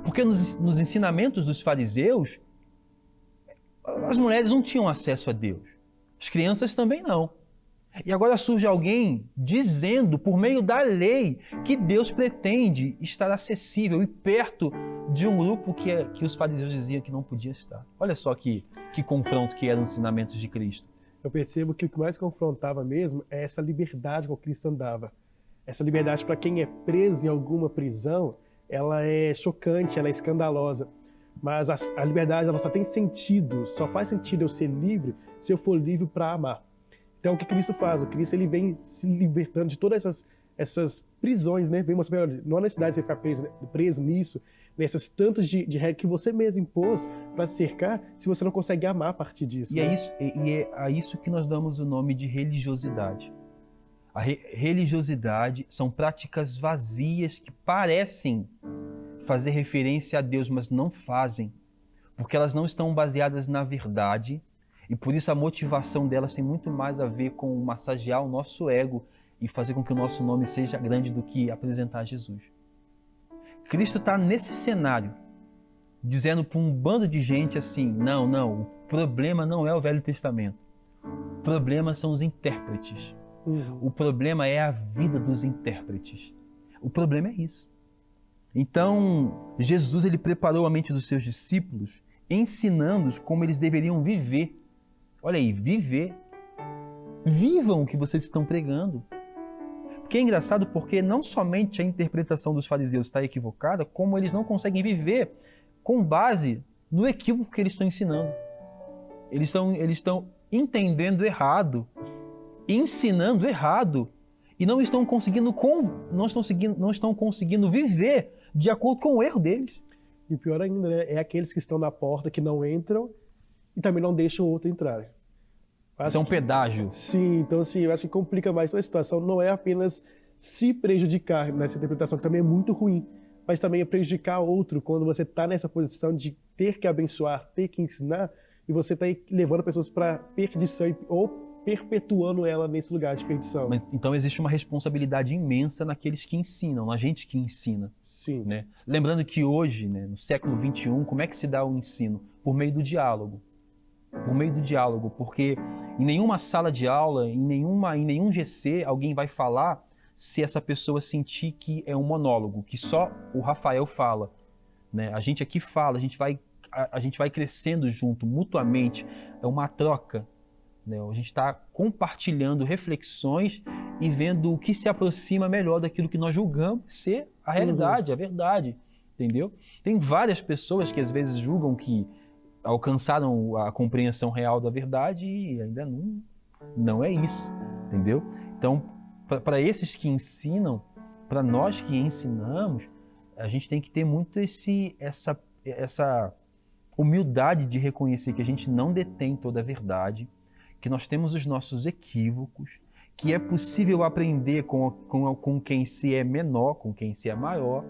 Porque nos ensinamentos dos fariseus, as mulheres não tinham acesso a Deus. As crianças também não. E agora surge alguém dizendo, por meio da lei, que Deus pretende estar acessível e perto de um grupo que os fariseus diziam que não podia estar. Olha só que confronto que eram os ensinamentos de Cristo. Eu percebo que o que mais confrontava mesmo é essa liberdade com que Cristo andava. Essa liberdade, para quem é preso em alguma prisão, ela é chocante, ela é escandalosa. Mas a liberdade ela só tem sentido, só faz sentido eu ser livre se eu for livre para amar. Então o que Cristo faz? O Cristo ele vem se libertando de todas essas prisões, né? Vem mostrando, não há necessidade de você ficar preso nisso, nessas tantas de regras que você mesmo impôs para cercar, se você não consegue amar a partir disso. E, né? É a isso que nós damos o nome de religiosidade. A religiosidade são práticas vazias que parecem fazer referência a Deus, mas não fazem, porque elas não estão baseadas na verdade, e por isso a motivação delas tem muito mais a ver com massagear o nosso ego e fazer com que o nosso nome seja grande do que apresentar Jesus. Cristo está nesse cenário, dizendo para um bando de gente assim, não, o problema não é o Velho Testamento, o problema são os intérpretes. O problema é a vida dos intérpretes. O problema é isso. Então, Jesus ele preparou a mente dos seus discípulos, ensinando-os como eles deveriam viver. Olha aí, viver. Vivam o que vocês estão pregando. Porque é engraçado porque não somente a interpretação dos fariseus está equivocada, como eles não conseguem viver com base no equívoco que eles estão ensinando. Eles estão entendendo errado, ensinando errado e não estão conseguindo viver de acordo com o erro deles. E o pior ainda, né, é aqueles que estão na porta que não entram e também não deixam o outro entrar. Isso é um pedágio. Sim, então assim, eu acho que complica mais toda a situação. Não é apenas se prejudicar nessa interpretação, que também é muito ruim, mas também é prejudicar outro quando você está nessa posição de ter que abençoar, ter que ensinar, e você está levando pessoas para perdição ou perpetuando ela nesse lugar de perdição. Mas, então existe uma responsabilidade imensa naqueles que ensinam, na gente que ensina. Sim. Né? Lembrando que hoje, né, no século XXI, como é que se dá o ensino? Por meio do diálogo. Por meio do diálogo, porque em nenhuma sala de aula, em nenhum GC, alguém vai falar se essa pessoa sentir que é um monólogo, que só o Rafael fala. Né? A gente aqui fala, a gente vai crescendo junto, mutuamente, é uma troca. Né? A gente está compartilhando reflexões e vendo o que se aproxima melhor daquilo que nós julgamos ser a realidade, a verdade. Entendeu? Tem várias pessoas que às vezes julgam que alcançaram a compreensão real da verdade e ainda não é isso, entendeu? Então, para esses que ensinam, para nós que ensinamos, a gente tem que ter muito essa humildade de reconhecer que a gente não detém toda a verdade, que nós temos os nossos equívocos, que é possível aprender com quem se é menor, com quem se é maior,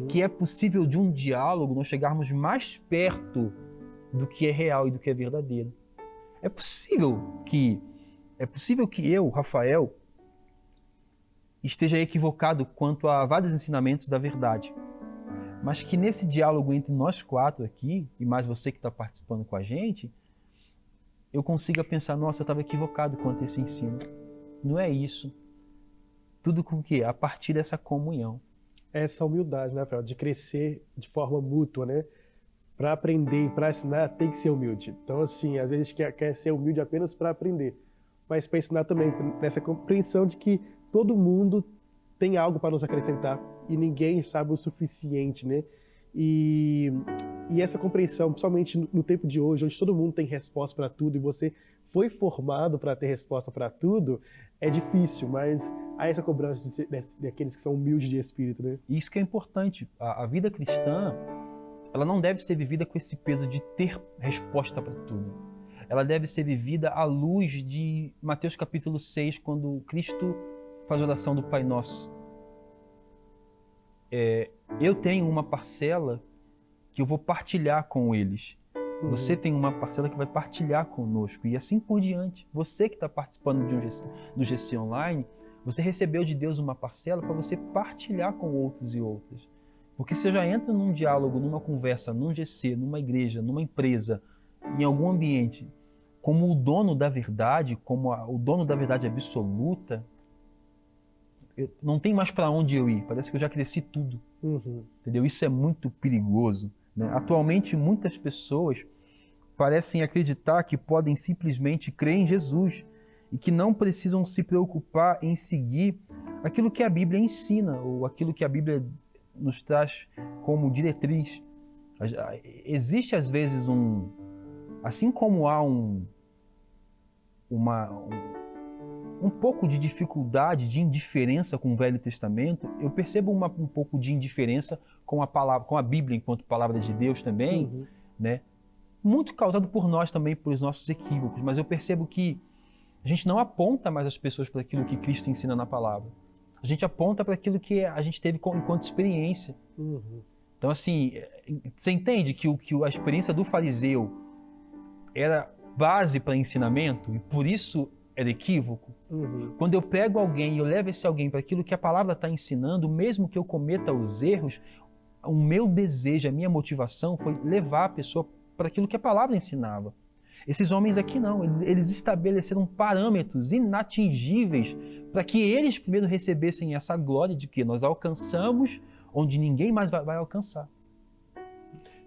que é possível de um diálogo nós chegarmos mais perto do que é real e do que é verdadeiro. É possível que eu, Rafael, esteja equivocado quanto a vários ensinamentos da verdade, mas que nesse diálogo entre nós quatro aqui, e mais você que está participando com a gente, eu consiga pensar, nossa, eu estava equivocado quanto a esse ensino. Não é isso. Tudo com o quê? A partir dessa comunhão. Essa humildade, né, Rafael? De crescer de forma mútua, né? Para aprender e para ensinar, tem que ser humilde. Então, assim, às vezes a gente quer ser humilde apenas para aprender, mas para ensinar também, nessa compreensão de que todo mundo tem algo para nos acrescentar e ninguém sabe o suficiente, né? E essa compreensão, principalmente no tempo de hoje, onde todo mundo tem resposta para tudo e você foi formado para ter resposta para tudo, é difícil, mas há essa cobrança daqueles que são humildes de espírito, né? Isso que é importante. A vida cristã, ela não deve ser vivida com esse peso de ter resposta para tudo. Ela deve ser vivida à luz de Mateus capítulo 6, quando Cristo faz a oração do Pai Nosso. Eu tenho uma parcela que eu vou partilhar com eles. Você tem uma parcela que vai partilhar conosco. E assim por diante. Você que está participando do GC Online, você recebeu de Deus uma parcela para você partilhar com outros e outras. Porque você já entra num diálogo, numa conversa, num GC, numa igreja, numa empresa, em algum ambiente, como o dono da verdade, o dono da verdade absoluta, não tem mais para onde eu ir. Parece que eu já cresci tudo. Entendeu? Isso é muito perigoso, né? Atualmente, muitas pessoas parecem acreditar que podem simplesmente crer em Jesus e que não precisam se preocupar em seguir aquilo que a Bíblia ensina ou aquilo que a Bíblia nos traz como diretriz. Existe às vezes assim como há um pouco de dificuldade, de indiferença com o Velho Testamento, eu percebo um pouco de indiferença com a Bíblia enquanto palavra de Deus também, né? Muito causado por nós também, pelos nossos equívocos, mas eu percebo que a gente não aponta mais as pessoas para aquilo que Cristo ensina na palavra. A gente aponta para aquilo que a gente teve enquanto experiência. Então, assim, você entende que a experiência do fariseu era base para ensinamento e por isso era equívoco? Quando eu pego alguém e eu levo esse alguém para aquilo que a palavra está ensinando, mesmo que eu cometa os erros, o meu desejo, a minha motivação foi levar a pessoa para aquilo que a palavra ensinava. Esses homens aqui não, eles estabeleceram parâmetros inatingíveis para que eles primeiro recebessem essa glória de que nós alcançamos onde ninguém mais vai alcançar.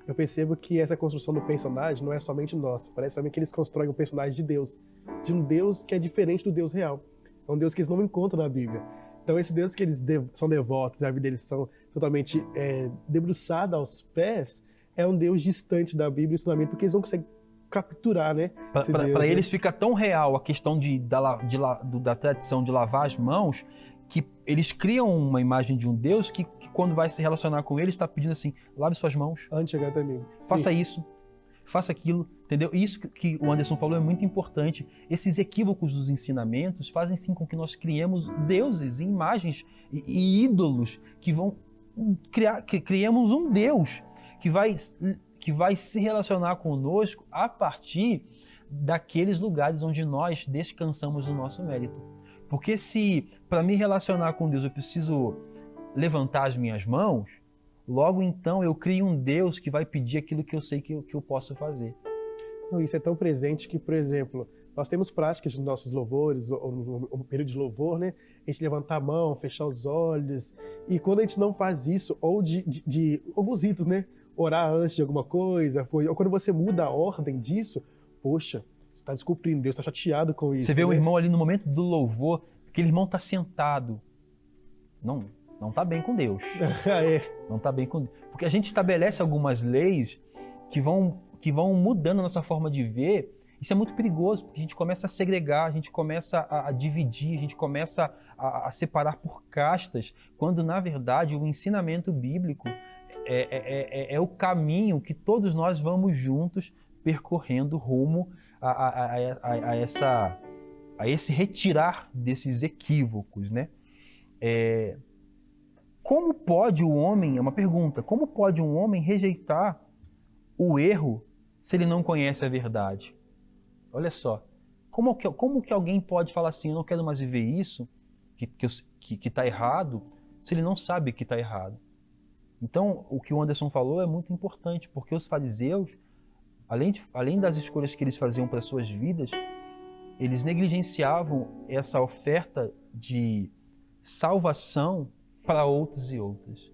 Eu percebo que essa construção do personagem não é somente nossa. Parece também que eles constroem um personagem de Deus. De um Deus que é diferente do Deus real. É um Deus que eles não encontram na Bíblia. Então esse Deus que eles são devotos, a vida deles são totalmente debruçada aos pés, é um Deus distante da Bíblia e do ensinamento, porque eles não conseguem capturar, né? Para eles fica tão real a questão da tradição de lavar as mãos, que eles criam uma imagem de um Deus que quando vai se relacionar com ele, está pedindo assim, lave suas mãos. Antes de chegar até mim. Faça isso, faça aquilo, entendeu? Isso que o Anderson falou é muito importante. Esses equívocos dos ensinamentos fazem sim com que nós criemos deuses, imagens e ídolos que vão criamos um Deus que vai se relacionar conosco a partir daqueles lugares onde nós descansamos do nosso mérito. Porque se para me relacionar com Deus eu preciso levantar as minhas mãos, logo então eu crio um Deus que vai pedir aquilo que eu sei que eu posso fazer. Isso é tão presente que, por exemplo, nós temos práticas nos nossos louvores, ou no período de louvor, né? A gente levantar a mão, fechar os olhos. E quando a gente não faz isso, ou de alguns ritos, né? Orar antes de alguma coisa, ou quando você muda a ordem disso, poxa, você está descumprindo, Deus está chateado com isso. Você vê né? o irmão ali no momento do louvor, aquele irmão está sentado. Não está bem com Deus. Não está bem com Deus. Porque a gente estabelece algumas leis que vão mudando a nossa forma de ver. Isso é muito perigoso, porque a gente começa a segregar, a gente começa a dividir, a gente começa a separar por castas, quando na verdade o ensinamento bíblico é o caminho que todos nós vamos juntos percorrendo rumo a a esse retirar desses equívocos, né? Como pode o homem, é uma pergunta, como pode um homem rejeitar o erro se ele não conhece a verdade? Olha só, como que alguém pode falar assim, eu não quero mais viver isso, que está errado, se ele não sabe que está errado? Então, o que o Anderson falou é muito importante, porque os fariseus, além das escolhas que eles faziam para suas vidas, eles negligenciavam essa oferta de salvação para outros e outras.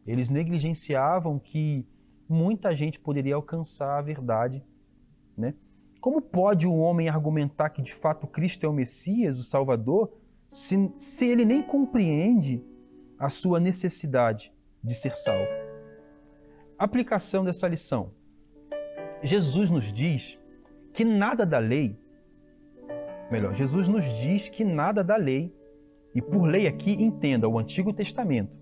Eles negligenciavam que muita gente poderia alcançar a verdade, né? Como pode um homem argumentar que de fato Cristo é o Messias, o Salvador, se ele nem compreende a sua necessidade de ser salvo? Aplicação dessa lição. Jesus nos diz que nada da lei, Jesus nos diz que nada da lei, e por lei aqui entenda o Antigo Testamento,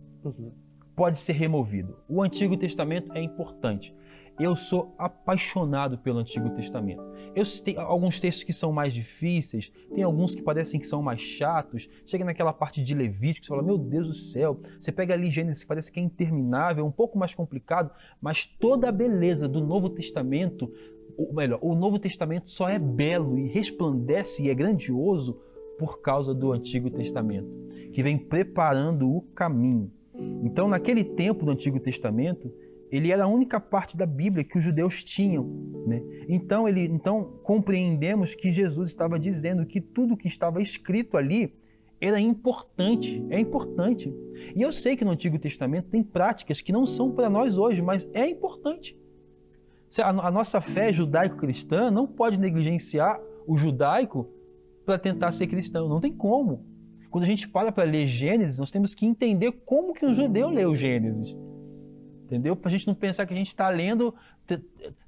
pode ser removido. O Antigo Testamento é importante. Eu sou apaixonado pelo Antigo Testamento. Tem alguns textos que são mais difíceis, tem alguns que parecem que são mais chatos. Chega naquela parte de Levítico, você fala, meu Deus do céu. Você pega ali Gênesis, que parece que é interminável, é um pouco mais complicado, mas toda a beleza do Novo Testamento, o Novo Testamento só é belo e resplandece e é grandioso por causa do Antigo Testamento, que vem preparando o caminho. Então, naquele tempo do Antigo Testamento, ele era a única parte da Bíblia que os judeus tinham, né? Então compreendemos que Jesus estava dizendo que tudo que estava escrito ali era importante, é importante. E eu sei que no Antigo Testamento tem práticas que não são para nós hoje, mas é importante. A nossa fé judaico-cristã não pode negligenciar o judaico para tentar ser cristão, não tem como. Quando a gente para ler Gênesis, nós temos que entender como que um judeu leu Gênesis. Entendeu? Para a gente não pensar que a gente está lendo,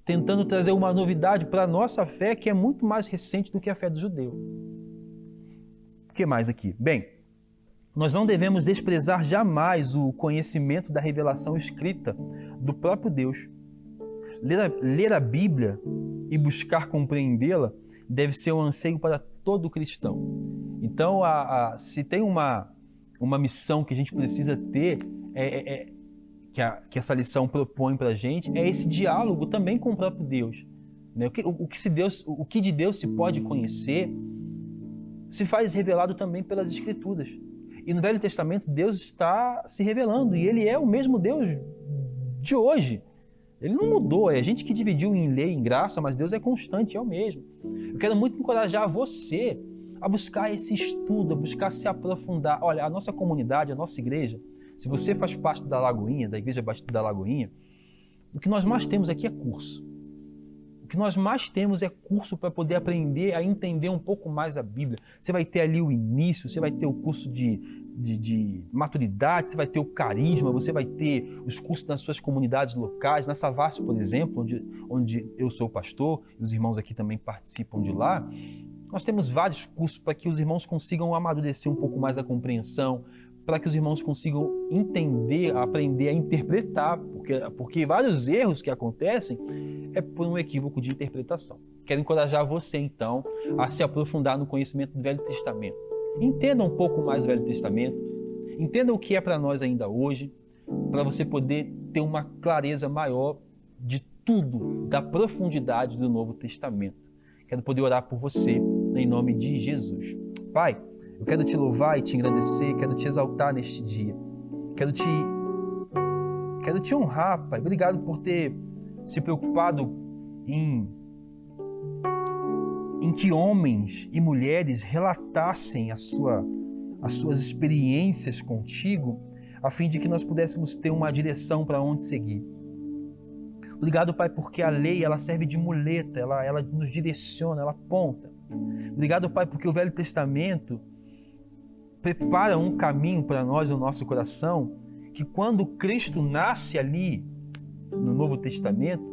tentando trazer uma novidade para a nossa fé, que é muito mais recente do que a fé do judeu. O que mais aqui? Bem, nós não devemos desprezar jamais o conhecimento da revelação escrita do próprio Deus. Ler a Bíblia e buscar compreendê-la deve ser um anseio para todo cristão. Então, se tem uma missão que a gente precisa ter, que essa lição propõe para a gente, é esse diálogo também com o próprio Deus. Né? O que de Deus se pode conhecer se faz revelado também pelas Escrituras. E no Velho Testamento, Deus está se revelando, e Ele é o mesmo Deus de hoje. Ele não mudou, é a gente que dividiu em lei, em graça, mas Deus é constante, é o mesmo. Eu quero muito encorajar você a buscar esse estudo, a buscar se aprofundar. Olha, a nossa comunidade, a nossa igreja, se você faz parte da Lagoinha, da Igreja Batista da Lagoinha, o que nós mais temos aqui é curso. O que nós mais temos é curso para poder aprender a entender um pouco mais a Bíblia. Você vai ter ali o início, você vai ter o curso de maturidade, você vai ter o carisma, você vai ter os cursos nas suas comunidades locais. Na Savassi, por exemplo, onde eu sou pastor, e os irmãos aqui também participam de lá, nós temos vários cursos para que os irmãos consigam amadurecer um pouco mais a compreensão, para que os irmãos consigam entender, aprender a interpretar, porque vários erros que acontecem é por um equívoco de interpretação. Quero encorajar você, então, a se aprofundar no conhecimento do Velho Testamento. Entenda um pouco mais o Velho Testamento, entenda o que é para nós ainda hoje, para você poder ter uma clareza maior de tudo, da profundidade do Novo Testamento. Quero poder orar por você, em nome de Jesus. Pai, eu quero te louvar e te engrandecer, quero te exaltar neste dia. Quero te honrar, Pai. Obrigado por ter se preocupado em que homens e mulheres relatassem as suas experiências contigo, a fim de que nós pudéssemos ter uma direção para onde seguir. Obrigado, Pai, porque a lei ela serve de muleta, ela nos direciona, ela aponta. Obrigado, Pai, porque o Velho Testamento prepara um caminho para nós no nosso coração, que quando Cristo nasce ali no Novo Testamento,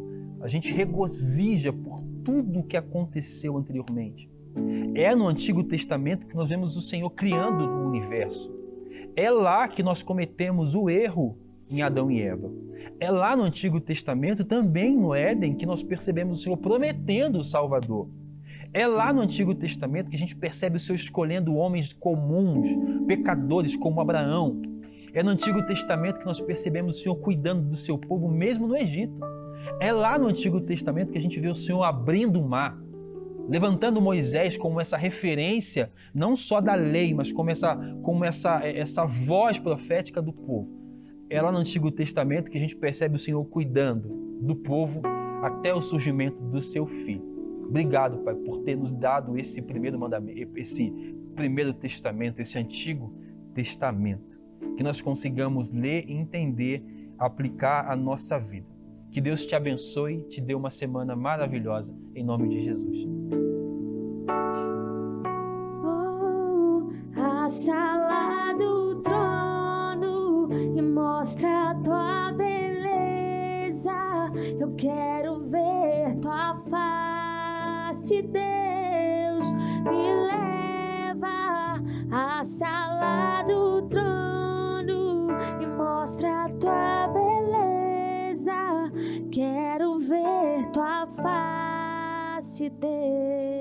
a gente regozija por tudo o que aconteceu anteriormente. É no Antigo Testamento que nós vemos o Senhor criando o universo. É lá que nós cometemos o erro em Adão e Eva. É lá no Antigo Testamento, também no Éden, que nós percebemos o Senhor prometendo o Salvador. É lá no Antigo Testamento que a gente percebe o Senhor escolhendo homens comuns, pecadores como Abraão. É no Antigo Testamento que nós percebemos o Senhor cuidando do seu povo, mesmo no Egito. É lá no Antigo Testamento que a gente vê o Senhor abrindo o mar, levantando Moisés como essa referência, não só da lei, mas como essa voz profética do povo. É lá no Antigo Testamento que a gente percebe o Senhor cuidando do povo até o surgimento do seu Filho. Obrigado, Pai, por ter nos dado esse primeiro mandamento, esse primeiro testamento, esse Antigo Testamento. Que nós consigamos ler, entender, aplicar a nossa vida. Que Deus te abençoe e te dê uma semana maravilhosa, em nome de Jesus. A sala do trono e mostra a tua beleza. Eu quero ver tua face, Deus. Me leva à sala do trono e mostra a tua beleza. Quero ver tua face, Deus.